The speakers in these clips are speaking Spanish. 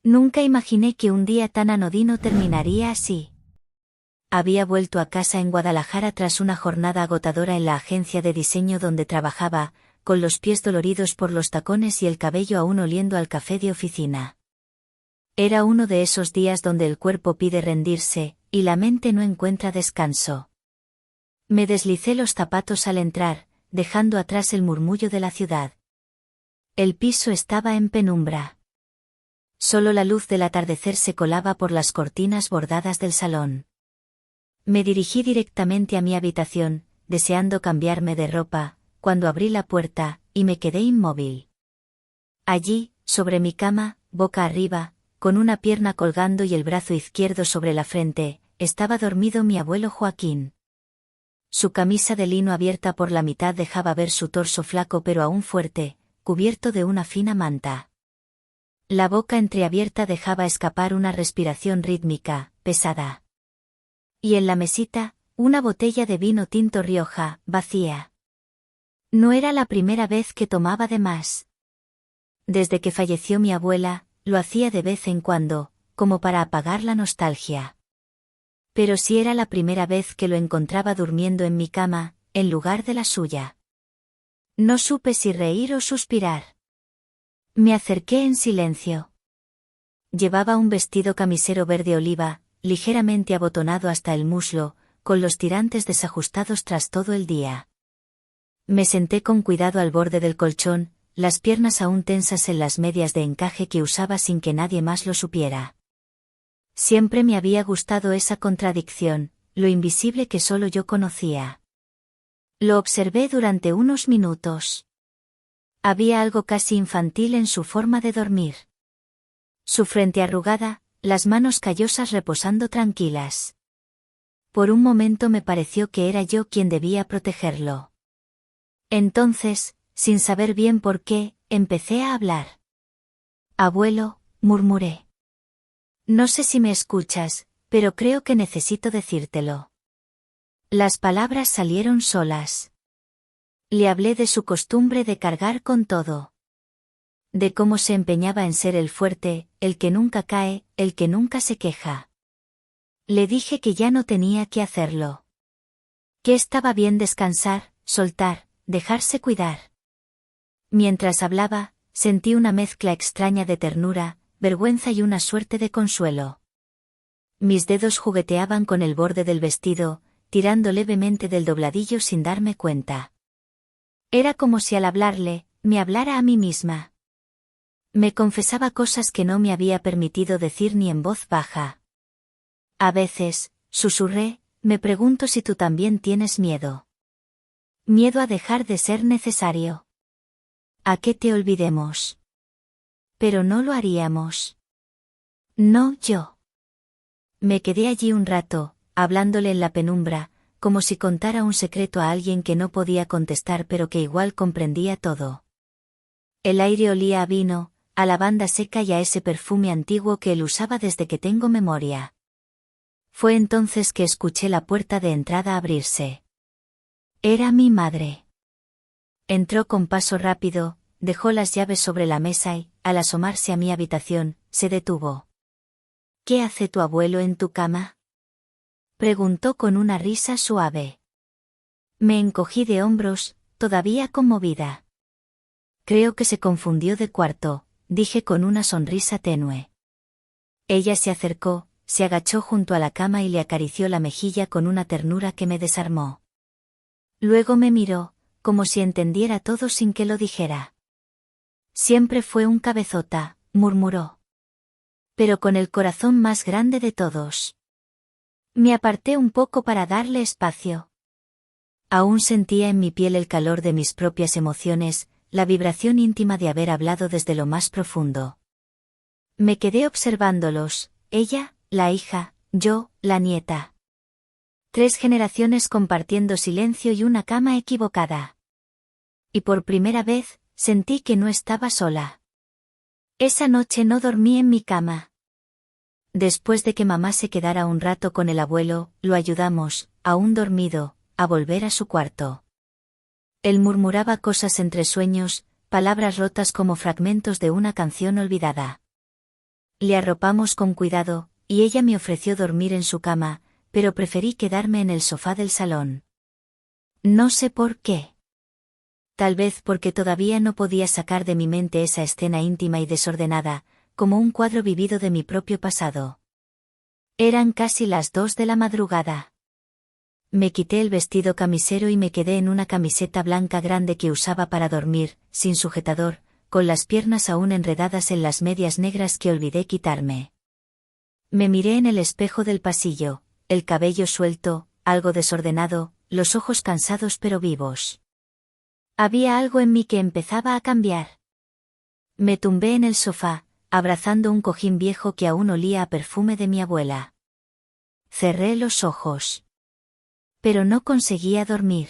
Nunca imaginé que un día tan anodino terminaría así. Había vuelto a casa en Guadalajara tras una jornada agotadora en la agencia de diseño donde trabajaba, con los pies doloridos por los tacones y el cabello aún oliendo al café de oficina. Era uno de esos días donde el cuerpo pide rendirse, y la mente no encuentra descanso. Me deslicé los zapatos al entrar, dejando atrás el murmullo de la ciudad. El piso estaba en penumbra. Solo la luz del atardecer se colaba por las cortinas bordadas del salón. Me dirigí directamente a mi habitación, deseando cambiarme de ropa, cuando abrí la puerta, y me quedé inmóvil. Allí, sobre mi cama, boca arriba, con una pierna colgando y el brazo izquierdo sobre la frente, estaba dormido mi abuelo Joaquín. Su camisa de lino abierta por la mitad dejaba ver su torso flaco pero aún fuerte, cubierto de una fina manta. La boca entreabierta dejaba escapar una respiración rítmica, pesada. Y en la mesita, una botella de vino tinto Rioja, vacía. No era la primera vez que tomaba de más. Desde que falleció mi abuela, lo hacía de vez en cuando, como para apagar la nostalgia. Pero sí era la primera vez que lo encontraba durmiendo en mi cama, en lugar de la suya. No supe si reír o suspirar. Me acerqué en silencio. Llevaba un vestido camisero verde oliva, ligeramente abotonado hasta el muslo, con los tirantes desajustados tras todo el día. Me senté con cuidado al borde del colchón, las piernas aún tensas en las medias de encaje que usaba sin que nadie más lo supiera. Siempre me había gustado esa contradicción, lo invisible que solo yo conocía. Lo observé durante unos minutos. Había algo casi infantil en su forma de dormir. Su frente arrugada, las manos callosas reposando tranquilas. Por un momento me pareció que era yo quien debía protegerlo. Entonces, sin saber bien por qué, empecé a hablar. Abuelo, murmuré. No sé si me escuchas, pero creo que necesito decírtelo. Las palabras salieron solas. Le hablé de su costumbre de cargar con todo. De cómo se empeñaba en ser el fuerte, el que nunca cae, el que nunca se queja. Le dije que ya no tenía que hacerlo. Que estaba bien descansar, soltar, dejarse cuidar. Mientras hablaba, sentí una mezcla extraña de ternura, vergüenza y una suerte de consuelo. Mis dedos jugueteaban con el borde del vestido, tirando levemente del dobladillo sin darme cuenta. Era como si al hablarle, me hablara a mí misma. Me confesaba cosas que no me había permitido decir ni en voz baja. A veces, susurré, me pregunto si tú también tienes miedo. Miedo a dejar de ser necesario. A que te olvidemos. Pero no lo haríamos. No yo. Me quedé allí un rato, hablándole en la penumbra, como si contara un secreto a alguien que no podía contestar pero que igual comprendía todo. El aire olía a vino, a lavanda seca y a ese perfume antiguo que él usaba desde que tengo memoria. Fue entonces que escuché la puerta de entrada abrirse. Era mi madre. Entró con paso rápido, dejó las llaves sobre la mesa y, al asomarse a mi habitación, se detuvo. ¿Qué hace tu abuelo en tu cama?, preguntó con una risa suave. Me encogí de hombros, todavía conmovida. Creo que se confundió de cuarto, dije con una sonrisa tenue. Ella se acercó, se agachó junto a la cama y le acarició la mejilla con una ternura que me desarmó. Luego me miró, como si entendiera todo sin que lo dijera. Siempre fue un cabezota, murmuró. Pero con el corazón más grande de todos. Me aparté un poco para darle espacio. Aún sentía en mi piel el calor de mis propias emociones, la vibración íntima de haber hablado desde lo más profundo. Me quedé observándolos, ella, la hija, yo, la nieta. 3 generaciones compartiendo silencio y una cama equivocada. Y por primera vez, sentí que no estaba sola. Esa noche no dormí en mi cama. Después de que mamá se quedara un rato con el abuelo, lo ayudamos, aún dormido, a volver a su cuarto. Él murmuraba cosas entre sueños, palabras rotas como fragmentos de una canción olvidada. Le arropamos con cuidado, y ella me ofreció dormir en su cama, pero preferí quedarme en el sofá del salón. No sé por qué. Tal vez porque todavía no podía sacar de mi mente esa escena íntima y desordenada, como un cuadro vivido de mi propio pasado. Eran casi las 2 de la madrugada. Me quité el vestido camisero y me quedé en una camiseta blanca grande que usaba para dormir, sin sujetador, con las piernas aún enredadas en las medias negras que olvidé quitarme. Me miré en el espejo del pasillo, el cabello suelto, algo desordenado, los ojos cansados pero vivos. Había algo en mí que empezaba a cambiar. Me tumbé en el sofá, abrazando un cojín viejo que aún olía a perfume de mi abuela. Cerré los ojos. Pero no conseguía dormir.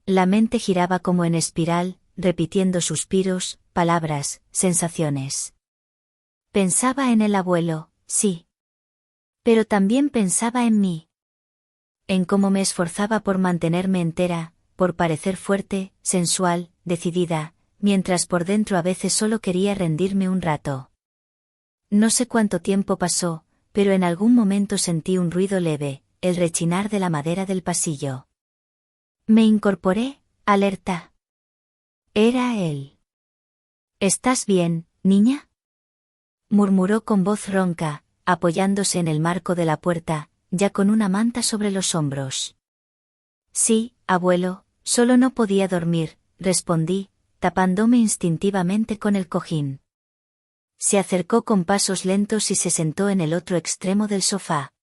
La mente giraba como en espiral, repitiendo suspiros, palabras, sensaciones. Pensaba en el abuelo, sí. Pero también pensaba en mí. En cómo me esforzaba por mantenerme entera, por parecer fuerte, sensual, decidida, mientras por dentro a veces solo quería rendirme un rato. No sé cuánto tiempo pasó, pero en algún momento sentí un ruido leve, el rechinar de la madera del pasillo. Me incorporé, alerta. Era él. ¿Estás bien, niña?, murmuró con voz ronca, apoyándose en el marco de la puerta, ya con una manta sobre los hombros. Sí, abuelo, solo no podía dormir, respondí, tapándome instintivamente con el cojín. Se acercó con pasos lentos y se sentó en el otro extremo del sofá.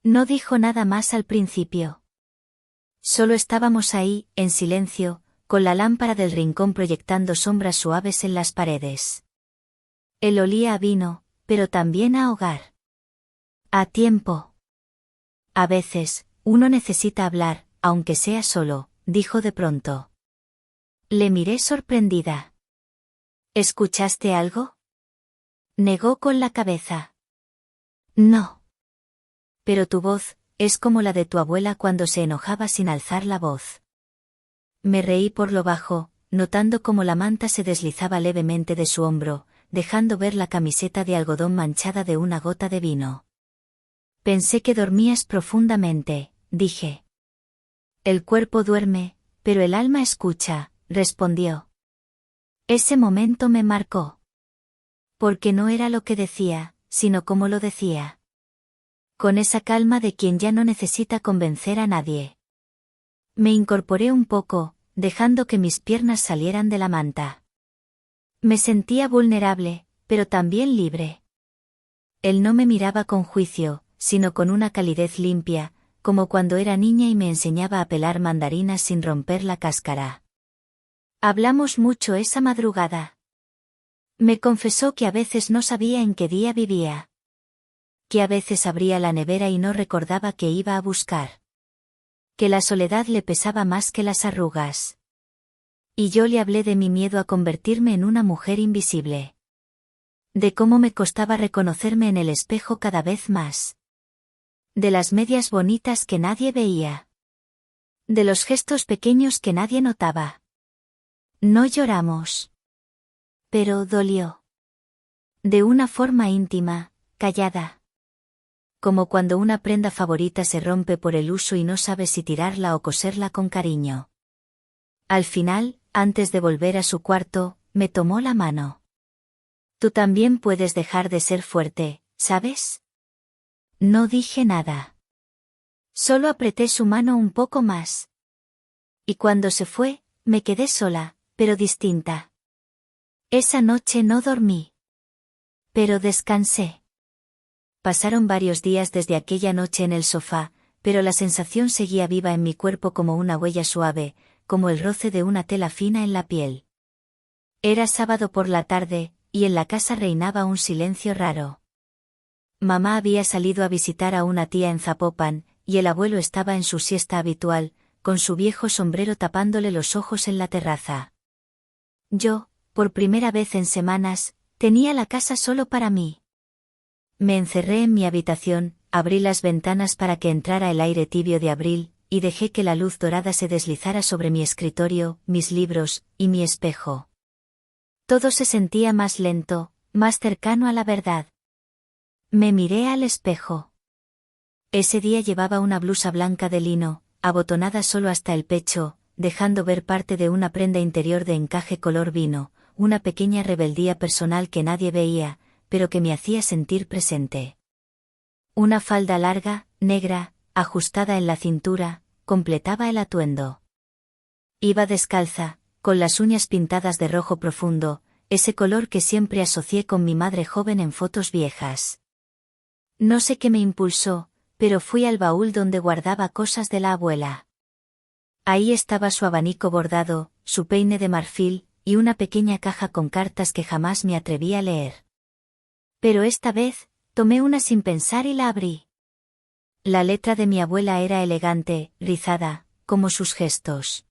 No dijo nada más al principio. Solo estábamos ahí, en silencio, con la lámpara del rincón proyectando sombras suaves en las paredes. Él olía a vino, pero también a hogar. A tiempo. A veces, uno necesita hablar, aunque sea solo, dijo de pronto. Le miré sorprendida. ¿Escuchaste algo?, negó con la cabeza. No. Pero tu voz, es como la de tu abuela cuando se enojaba sin alzar la voz. Me reí por lo bajo, notando cómo la manta se deslizaba levemente de su hombro, dejando ver la camiseta de algodón manchada de una gota de vino. Pensé que dormías profundamente, dije. El cuerpo duerme, pero el alma escucha, respondió. Ese momento me marcó. Porque no era lo que decía, sino cómo lo decía. Con esa calma de quien ya no necesita convencer a nadie. Me incorporé un poco, dejando que mis piernas salieran de la manta. Me sentía vulnerable, pero también libre. Él no me miraba con juicio, sino con una calidez limpia, como cuando era niña y me enseñaba a pelar mandarinas sin romper la cáscara. Hablamos mucho esa madrugada. Me confesó que a veces no sabía en qué día vivía. Que a veces abría la nevera y no recordaba qué iba a buscar. Que la soledad le pesaba más que las arrugas. Y yo le hablé de mi miedo a convertirme en una mujer invisible. De cómo me costaba reconocerme en el espejo cada vez más. De las medias bonitas que nadie veía. De los gestos pequeños que nadie notaba. No lloramos. Pero dolió. De una forma íntima, callada. Como cuando una prenda favorita se rompe por el uso y no sabes si tirarla o coserla con cariño. Al final, antes de volver a su cuarto, me tomó la mano. Tú también puedes dejar de ser fuerte, ¿sabes? No dije nada. Solo apreté su mano un poco más. Y cuando se fue, me quedé sola, pero distinta. Esa noche no dormí. Pero descansé. Pasaron varios días desde aquella noche en el sofá, pero la sensación seguía viva en mi cuerpo como una huella suave, como el roce de una tela fina en la piel. Era sábado por la tarde, y en la casa reinaba un silencio raro. Mamá había salido a visitar a una tía en Zapopan, y el abuelo estaba en su siesta habitual, con su viejo sombrero tapándole los ojos en la terraza. Yo, por primera vez en semanas, tenía la casa solo para mí. Me encerré en mi habitación, abrí las ventanas para que entrara el aire tibio de abril, y dejé que la luz dorada se deslizara sobre mi escritorio, mis libros, y mi espejo. Todo se sentía más lento, más cercano a la verdad. Me miré al espejo. Ese día llevaba una blusa blanca de lino, abotonada solo hasta el pecho, dejando ver parte de una prenda interior de encaje color vino, una pequeña rebeldía personal que nadie veía, pero que me hacía sentir presente. Una falda larga, negra, ajustada en la cintura, completaba el atuendo. Iba descalza, con las uñas pintadas de rojo profundo, ese color que siempre asocié con mi madre joven en fotos viejas. No sé qué me impulsó, pero fui al baúl donde guardaba cosas de la abuela. Ahí estaba su abanico bordado, su peine de marfil, y una pequeña caja con cartas que jamás me atreví a leer. Pero esta vez, tomé una sin pensar y la abrí. La letra de mi abuela era elegante, rizada, como sus gestos.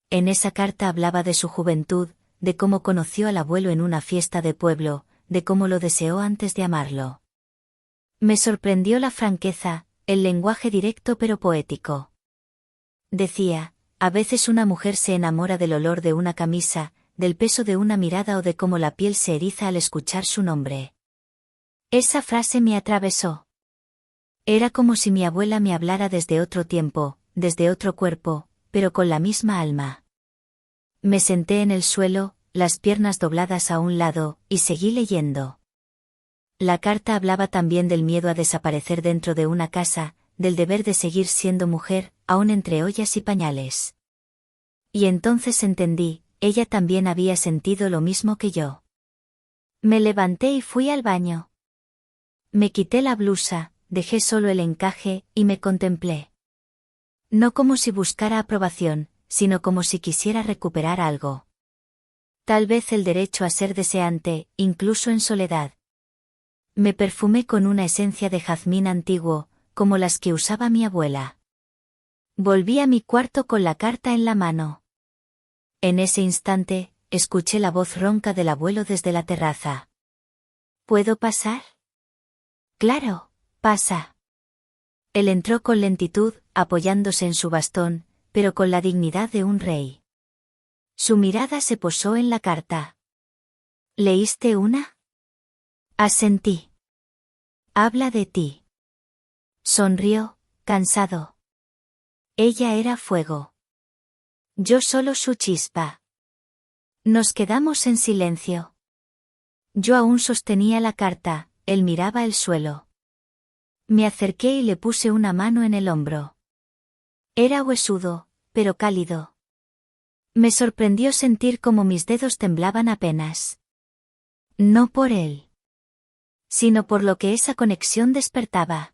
En esa carta hablaba de su juventud, de cómo conoció al abuelo en una fiesta de pueblo, de cómo lo deseó antes de amarlo. Me sorprendió la franqueza, el lenguaje directo pero poético. Decía, a veces una mujer se enamora del olor de una camisa, del peso de una mirada o de cómo la piel se eriza al escuchar su nombre. Esa frase me atravesó. Era como si mi abuela me hablara desde otro tiempo, desde otro cuerpo, pero con la misma alma. Me senté en el suelo, las piernas dobladas a un lado, y seguí leyendo. La carta hablaba también del miedo a desaparecer dentro de una casa, del deber de seguir siendo mujer, aún entre ollas y pañales. Y entonces entendí, ella también había sentido lo mismo que yo. Me levanté y fui al baño. Me quité la blusa, dejé solo el encaje, y me contemplé. No como si buscara aprobación, sino como si quisiera recuperar algo. Tal vez el derecho a ser deseante, incluso en soledad. Me perfumé con una esencia de jazmín antiguo, como las que usaba mi abuela. Volví a mi cuarto con la carta en la mano. En ese instante, escuché la voz ronca del abuelo desde la terraza. ¿Puedo pasar? Claro, pasa. Él entró con lentitud, apoyándose en su bastón, pero con la dignidad de un rey. Su mirada se posó en la carta. ¿Leíste una? Asentí. Habla de ti. Sonrió, cansado. Ella era fuego. Yo solo su chispa. Nos quedamos en silencio. Yo aún sostenía la carta, él miraba el suelo. Me acerqué y le puse una mano en el hombro. Era huesudo, pero cálido. Me sorprendió sentir cómo mis dedos temblaban apenas. No por él, sino por lo que esa conexión despertaba.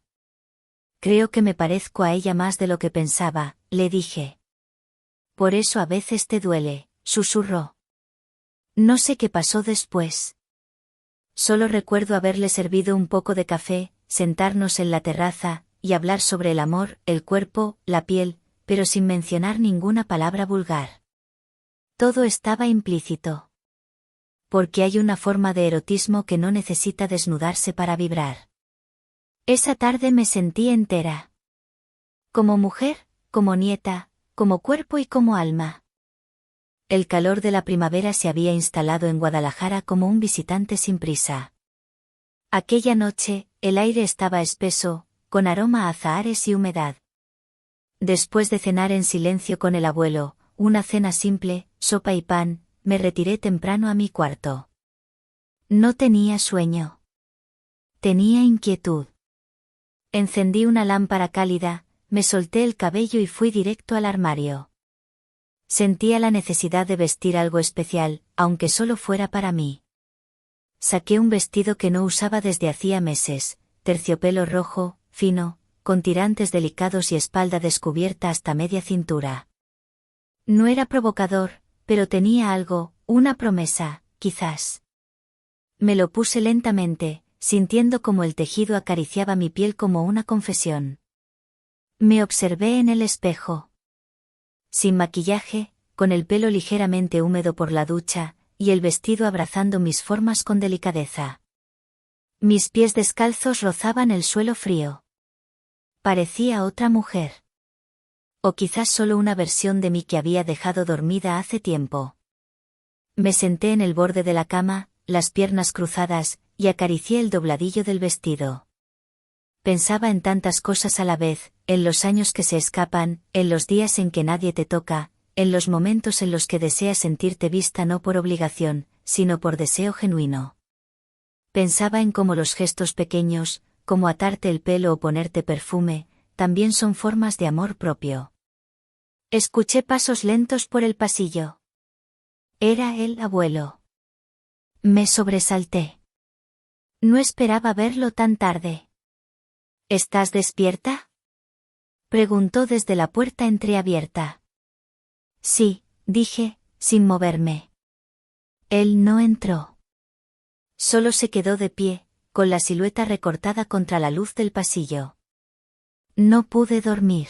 Creo que me parezco a ella más de lo que pensaba, le dije. Por eso a veces te duele, susurró. No sé qué pasó después. Solo recuerdo haberle servido un poco de café, sentarnos en la terraza, y hablar sobre el amor, el cuerpo, la piel, pero sin mencionar ninguna palabra vulgar. Todo estaba implícito. Porque hay una forma de erotismo que no necesita desnudarse para vibrar. Esa tarde me sentí entera. Como mujer, como nieta, como cuerpo y como alma. El calor de la primavera se había instalado en Guadalajara como un visitante sin prisa. Aquella noche, el aire estaba espeso, con aroma a azahares y humedad. Después de cenar en silencio con el abuelo, una cena simple, sopa y pan, me retiré temprano a mi cuarto. No tenía sueño. Tenía inquietud. Encendí una lámpara cálida, me solté el cabello y fui directo al armario. Sentía la necesidad de vestir algo especial, aunque solo fuera para mí. Saqué un vestido que no usaba desde hacía meses, terciopelo rojo, fino, con tirantes delicados y espalda descubierta hasta media cintura. No era provocador, pero tenía algo, una promesa, quizás. Me lo puse lentamente, sintiendo como el tejido acariciaba mi piel como una confesión. Me observé en el espejo. Sin maquillaje, con el pelo ligeramente húmedo por la ducha, y el vestido abrazando mis formas con delicadeza. Mis pies descalzos rozaban el suelo frío. Parecía otra mujer. O quizás solo una versión de mí que había dejado dormida hace tiempo. Me senté en el borde de la cama, las piernas cruzadas, y acaricié el dobladillo del vestido. Pensaba en tantas cosas a la vez, en los años que se escapan, en los días en que nadie te toca, en los momentos en los que deseas sentirte vista no por obligación, sino por deseo genuino. Pensaba en cómo los gestos pequeños, como atarte el pelo o ponerte perfume, también son formas de amor propio. Escuché pasos lentos por el pasillo. Era el abuelo. Me sobresalté. No esperaba verlo tan tarde. ¿Estás despierta?, preguntó desde la puerta entreabierta. Sí, dije, sin moverme. Él no entró. Solo se quedó de pie, con la silueta recortada contra la luz del pasillo. No pude dormir.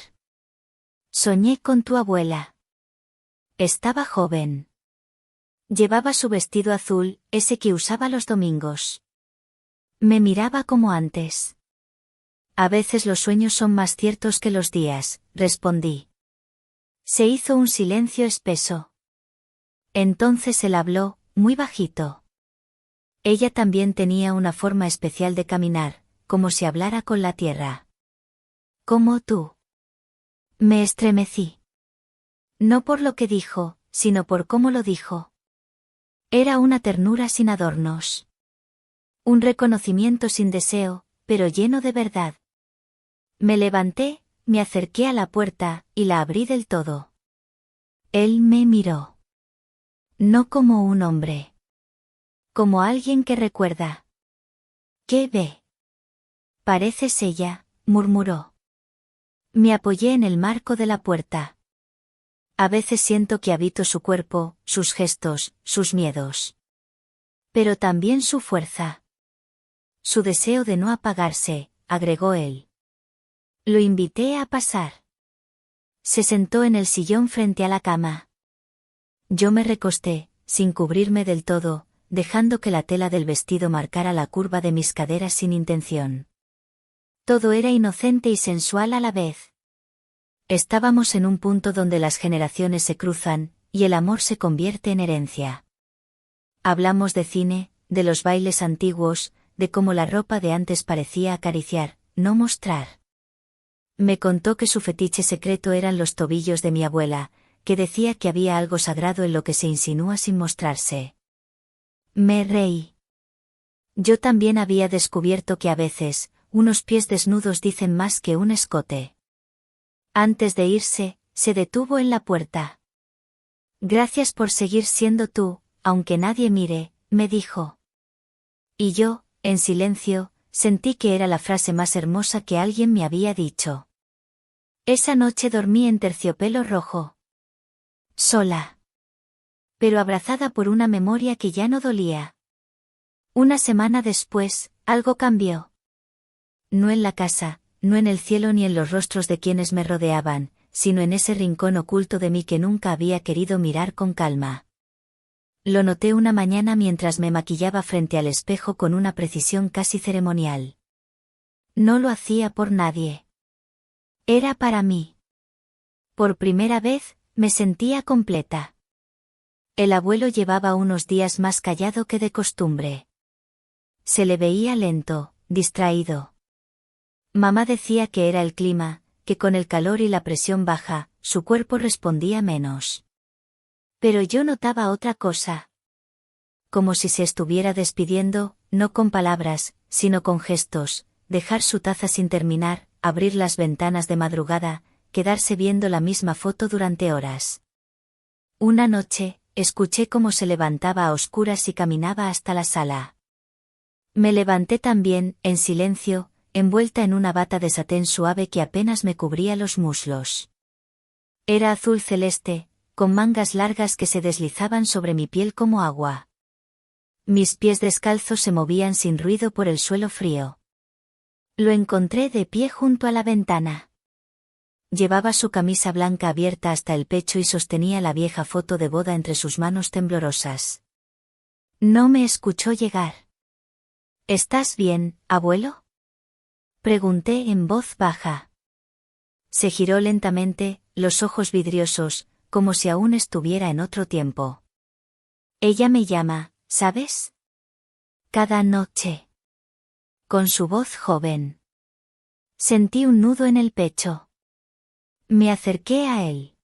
Soñé con tu abuela. Estaba joven. Llevaba su vestido azul, ese que usaba los domingos. Me miraba como antes. A veces los sueños son más ciertos que los días, respondí. Se hizo un silencio espeso. Entonces él habló, muy bajito. Ella también tenía una forma especial de caminar, como si hablara con la tierra. Como tú. Me estremecí. No por lo que dijo, sino por cómo lo dijo. Era una ternura sin adornos. Un reconocimiento sin deseo, pero lleno de verdad. Me levanté, me acerqué a la puerta, y la abrí del todo. Él me miró. No como un hombre. Como alguien que recuerda. ¿Qué ve? Pareces ella, murmuró. Me apoyé en el marco de la puerta. A veces siento que habito su cuerpo, sus gestos, sus miedos. Pero también su fuerza. Su deseo de no apagarse, agregó él. Lo invité a pasar. Se sentó en el sillón frente a la cama. Yo me recosté, sin cubrirme del todo, dejando que la tela del vestido marcara la curva de mis caderas sin intención. Todo era inocente y sensual a la vez. Estábamos en un punto donde las generaciones se cruzan, y el amor se convierte en herencia. Hablamos de cine, de los bailes antiguos, de cómo la ropa de antes parecía acariciar, no mostrar. Me contó que su fetiche secreto eran los tobillos de mi abuela, que decía que había algo sagrado en lo que se insinúa sin mostrarse. Me reí. Yo también había descubierto que a veces, unos pies desnudos dicen más que un escote. Antes de irse, se detuvo en la puerta. Gracias por seguir siendo tú, aunque nadie mire, me dijo. Y yo, en silencio, sentí que era la frase más hermosa que alguien me había dicho. Esa noche dormí en terciopelo rojo. Sola. Pero abrazada por una memoria que ya no dolía. Una semana después, algo cambió. No en la casa, no en el cielo ni en los rostros de quienes me rodeaban, sino en ese rincón oculto de mí que nunca había querido mirar con calma. Lo noté una mañana mientras me maquillaba frente al espejo con una precisión casi ceremonial. No lo hacía por nadie. Era para mí. Por primera vez, me sentía completa. El abuelo llevaba unos días más callado que de costumbre. Se le veía lento, distraído. Mamá decía que era el clima, que con el calor y la presión baja, su cuerpo respondía menos. Pero yo notaba otra cosa. Como si se estuviera despidiendo, no con palabras, sino con gestos, dejar su taza sin terminar, abrir las ventanas de madrugada, quedarse viendo la misma foto durante horas. Una noche, escuché cómo se levantaba a oscuras y caminaba hasta la sala. Me levanté también, en silencio, envuelta en una bata de satén suave que apenas me cubría los muslos. Era azul celeste, con mangas largas que se deslizaban sobre mi piel como agua. Mis pies descalzos se movían sin ruido por el suelo frío. Lo encontré de pie junto a la ventana. Llevaba su camisa blanca abierta hasta el pecho y sostenía la vieja foto de boda entre sus manos temblorosas. No me escuchó llegar. ¿Estás bien, abuelo?, pregunté en voz baja. Se giró lentamente, los ojos vidriosos, como si aún estuviera en otro tiempo. Ella me llama, ¿sabes? Cada noche. Con su voz joven. Sentí un nudo en el pecho. Me acerqué a él.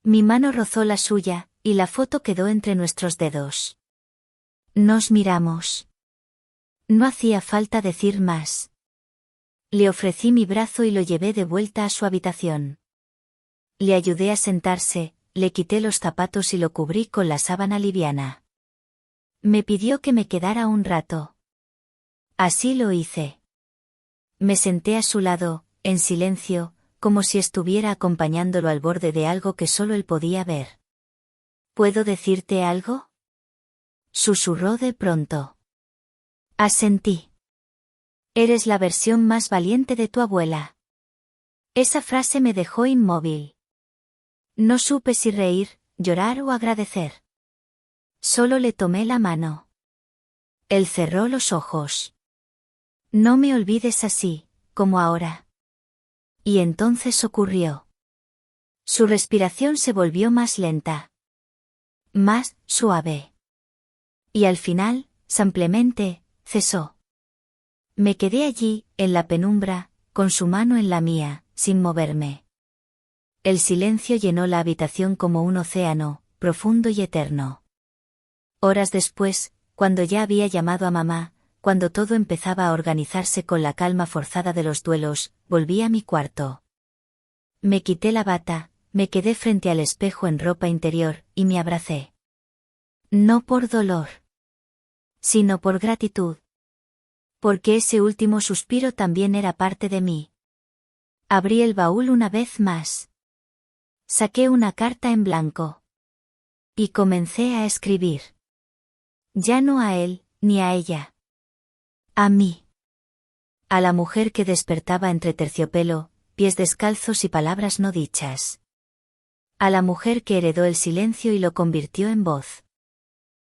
Mi mano rozó la suya, y la foto quedó entre nuestros dedos. Nos miramos. No hacía falta decir más. Le ofrecí mi brazo y lo llevé de vuelta a su habitación. Le ayudé a sentarse, le quité los zapatos y lo cubrí con la sábana liviana. Me pidió que me quedara un rato. Así lo hice. Me senté a su lado, en silencio, como si estuviera acompañándolo al borde de algo que solo él podía ver. ¿Puedo decirte algo? Susurró de pronto. Asentí. Eres la versión más valiente de tu abuela. Esa frase me dejó inmóvil. No supe si reír, llorar o agradecer. Solo le tomé la mano. Él cerró los ojos. No me olvides así, como ahora. Y entonces ocurrió. Su respiración se volvió más lenta. Más suave. Y al final, simplemente, cesó. Me quedé allí, en la penumbra, con su mano en la mía, sin moverme. El silencio llenó la habitación como un océano, profundo y eterno. Horas después, cuando ya había llamado a mamá, cuando todo empezaba a organizarse con la calma forzada de los duelos, volví a mi cuarto. Me quité la bata, me quedé frente al espejo en ropa interior, y me abracé. No por dolor, sino por gratitud. Porque ese último suspiro también era parte de mí. Abrí el baúl una vez más. Saqué una carta en blanco. Y comencé a escribir. Ya no a él, ni a ella. A mí. A la mujer que despertaba entre terciopelo, pies descalzos y palabras no dichas. A la mujer que heredó el silencio y lo convirtió en voz.